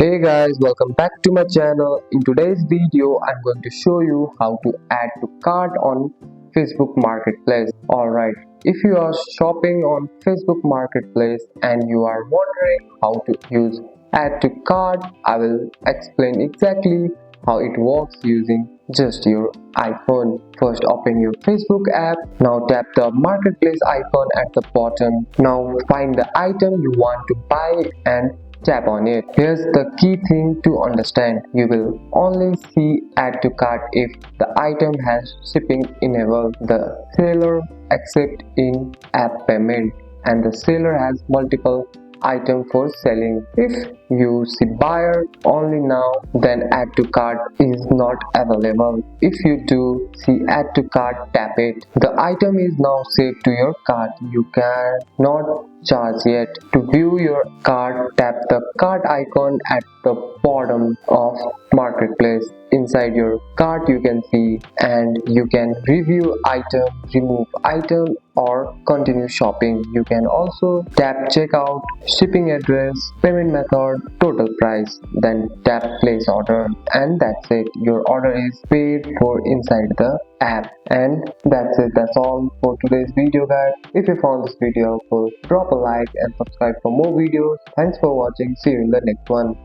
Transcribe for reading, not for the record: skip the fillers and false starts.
Hey guys, welcome back to my channel. In today's video, I'm going to show you how to add to cart on Facebook Marketplace. Alright, if you are shopping on Facebook Marketplace and you are wondering how to use add to cart, I will explain exactly how it works using just your iPhone. First, open your Facebook app. Now tap the Marketplace icon at the bottom. Now find the item you want to buy and tap on it. Here's the key thing to understand. You will only see add to cart if the item has shipping enabled, the seller accepts in-app payment, and the seller has multiple item for selling. If you see buyer only now, then add to cart is not available. If you do see add to cart, tap it. The item is now saved to your cart. You cannot charge yet. To view your cart, tap the cart icon at the bottom of Marketplace. Inside your cart you can see and you can review item, remove item or continue shopping. You can also tap checkout, shipping address, payment method, total price, then tap place order, and that's it. Your order is paid for inside the app. And that's it. That's all for today's video, guys. If you found this video helpful, drop a like and subscribe for more videos. Thanks for watching. See you in the next one.